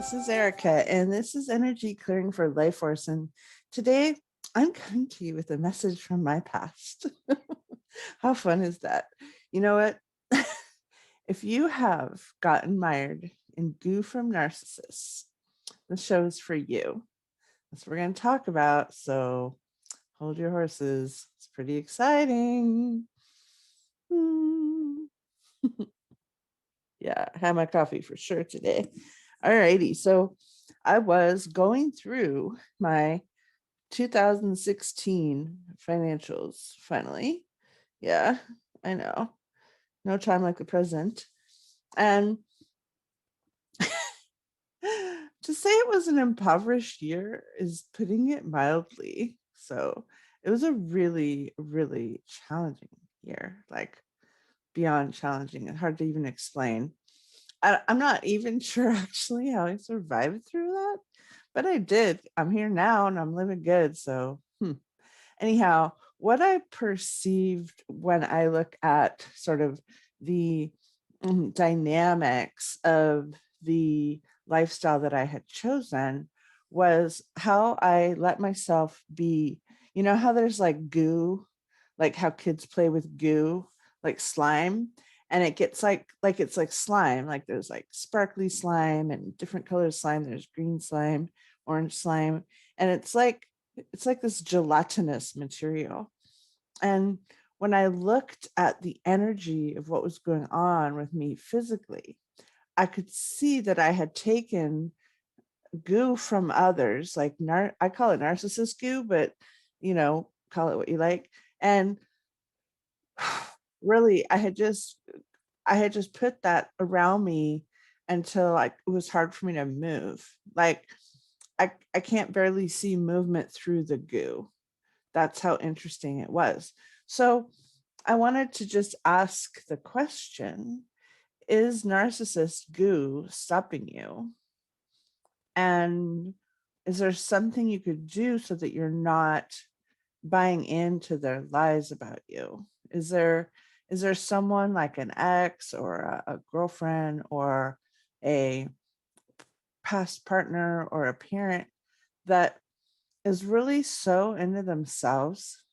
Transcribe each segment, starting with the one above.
this is Erica, and this is Energy Clearing for Life Force. And today I'm coming to you with a message from my past. How fun is that? You know what? If you have gotten mired in goo from narcissists, the show is for you. That's what we're going to talk about. So hold your horses. It's pretty exciting. Hmm. Yeah, I had my coffee for sure today. Alrighty, so I was going through my 2016 financials finally. Yeah, I know. No time like the present. And to say it was an impoverished year is putting it mildly. So it was a really, really challenging year, like beyond challenging and hard to even explain. I'm not even sure actually how I survived through that, but I did. I'm here now and I'm living good. So, anyhow, what I perceived when I look at sort of the dynamics of the lifestyle that I had chosen was how I let myself be. You know how there's like goo, like how kids play with goo, like slime, and it gets like it's like slime, like there's like sparkly slime and different colors slime. There's green slime, orange slime, and it's like this gelatinous material. And when I looked at the energy of what was going on with me physically, I could see that I had taken goo from others, like I call it narcissist goo, but call it what you like. And really, I had just put that around me until like it was hard for me to move. Like I can't barely see movement through the goo. That's how interesting it was. So I wanted to just ask the question, is narcissist goo stopping you? And is there something you could do so that you're not buying into their lies about you? Is there someone like an ex or a girlfriend or a past partner or a parent that is really so into themselves,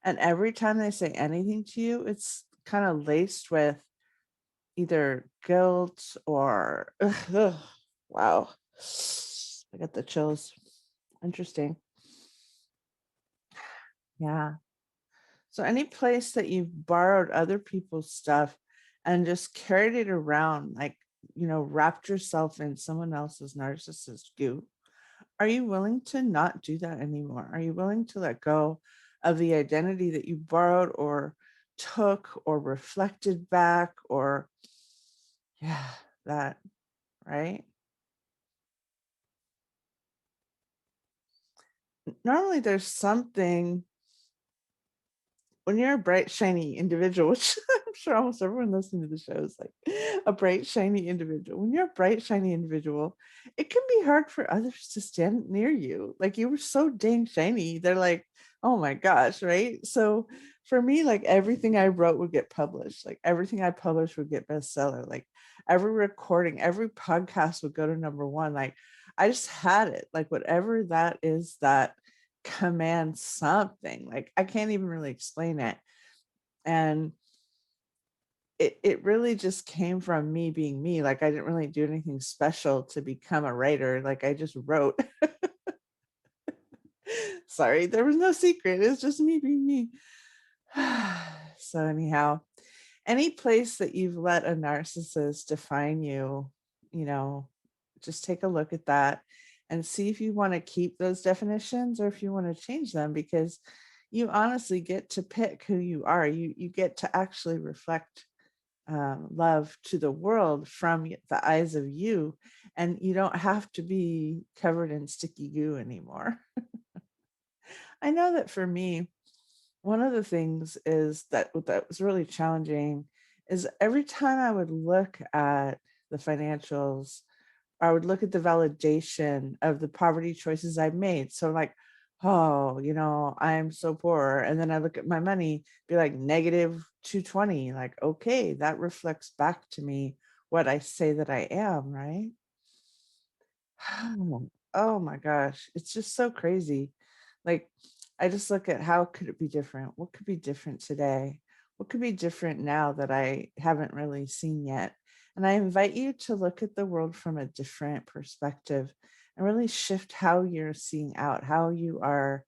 and every time they say anything to you, it's kind of laced with either guilt or wow, I got the chills. Interesting. Yeah. So any place that you've borrowed other people's stuff and just carried it around, like, wrapped yourself in someone else's narcissist goo, are you willing to not do that anymore? Are you willing to let go of the identity that you borrowed or took or reflected back or, yeah, that, right? Normally there's something when you're a bright, shiny individual, which I'm sure almost everyone listening to the show is like a bright, shiny individual. When you're a bright, shiny individual, it can be hard for others to stand near you. Like you were so dang shiny. They're like, oh my gosh, right? So for me, like everything I wrote would get published. Like everything I published would get bestseller. Like every recording, every podcast would go to number one. Like I just had it. Like whatever that is that command something, like I can't even really explain it. And it really just came from me being me. Like I didn't really do anything special to become a writer. Like I just wrote. Sorry, there was no secret, it's just me being me. So anyhow, any place that you've let a narcissist define you, you know just take a look at that and see if you want to keep those definitions or if you want to change them, because you honestly get to pick who you are. You get to actually reflect love to the world from the eyes of you, and you don't have to be covered in sticky goo anymore. I know that for me, one of the things is that was really challenging is every time I would look at the financials, I would look at the validation of the poverty choices I made. So like, oh, I'm so poor. And then I look at my money, be like negative 220. Like, okay, that reflects back to me what I say that I am, right? Oh my gosh, it's just so crazy. Like, I just look at how could it be different? What could be different today? What could be different now that I haven't really seen yet? And I invite you to look at the world from a different perspective and really shift how you're seeing out, how you are,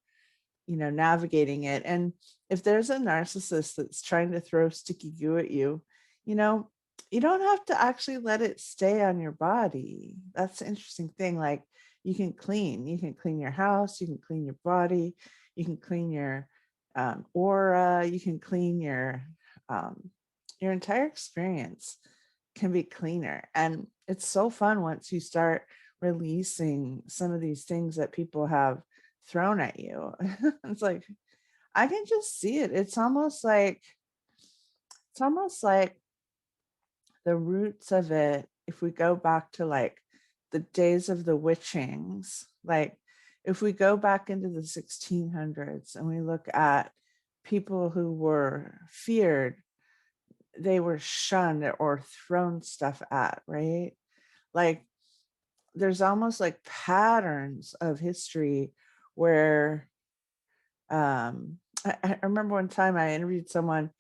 navigating it. And if there's a narcissist that's trying to throw sticky goo at you, you know, you don't have to actually let it stay on your body. That's the interesting thing. Like, you can clean your house, you can clean your body, you can clean your aura, you can clean your entire experience can be cleaner. And it's so fun once you start releasing some of these things that people have thrown at you. It's like I can just see it. It's almost like the roots of it, if we go back to like the days of the witchings, like if we go back into the 1600s and we look at people who were feared, they were shunned or thrown stuff at, right? Like there's almost like patterns of history where I remember one time I interviewed someone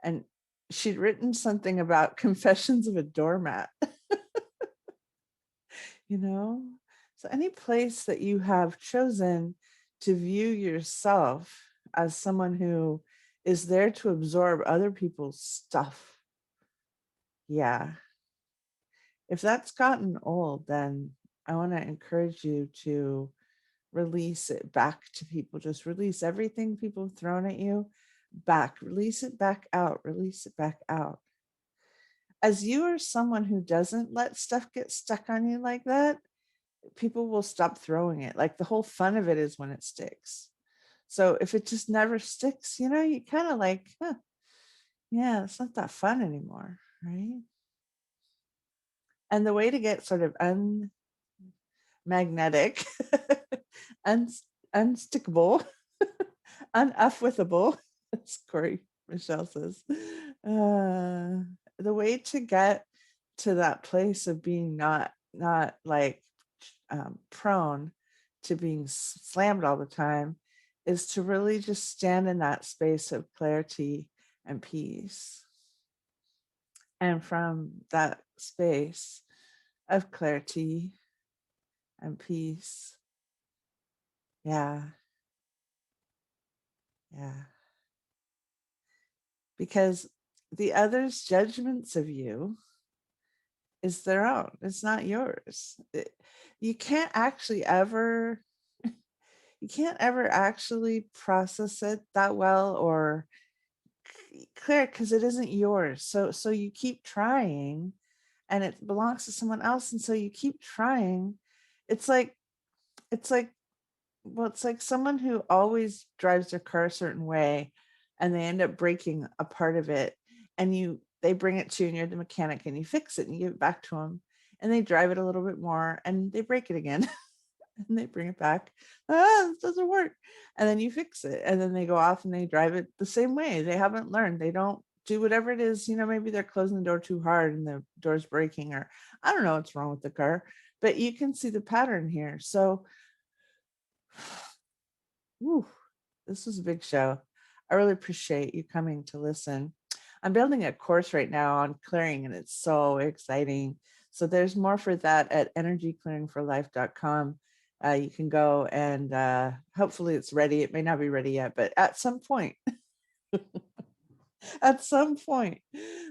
and she'd written something about confessions of a doormat, you know? So any place that you have chosen to view yourself as someone who is there to absorb other people's stuff, yeah. If that's gotten old, then I want to encourage you to release it back to people. Just release everything people have thrown at you back, release it back out, release it back out. As you are someone who doesn't let stuff get stuck on you like that, people will stop throwing it. Like the whole fun of it is when it sticks. So if it just never sticks, you kind of like, huh, yeah, it's not that fun anymore, right? And the way to get sort of unmagnetic, un- unstickable, unuffwithable, as Corey Michelle says. The way to get to that place of being not like prone to being slammed all the time is to really just stand in that space of clarity and peace. And from that space of clarity and peace, yeah, yeah. Because the other's judgments of you is their own. It's not yours. You can't actually ever you can't ever actually process it that well or clear because it isn't yours. So you keep trying and it belongs to someone else and so you keep trying. It's like it's like it's like someone who always drives their car a certain way and they end up breaking a part of it and they bring it to you and you're the mechanic and you fix it and you give it back to them and they drive it a little bit more and they break it again and they bring it back. This doesn't work. And then you fix it. And then they go off and they drive it the same way. They haven't learned. They don't do whatever it is. Maybe they're closing the door too hard and the door's breaking, or I don't know what's wrong with the car, but you can see the pattern here. So, whew, this was a big show. I really appreciate you coming to listen. I'm building a course right now on clearing, and it's so exciting. So there's more for that at energyclearingforlife.com. You can go and hopefully it's ready. It may not be ready yet, but at some point, at some point,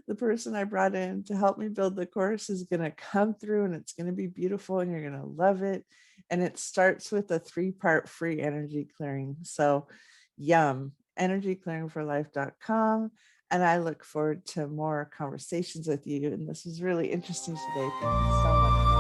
the person I brought in to help me build the course is going to come through and it's going to be beautiful and you're going to love it. And it starts with a 3-part free energy clearing. So, yum, energyclearingforlife.com. And I look forward to more conversations with you. And this was really interesting today. Thank you so much.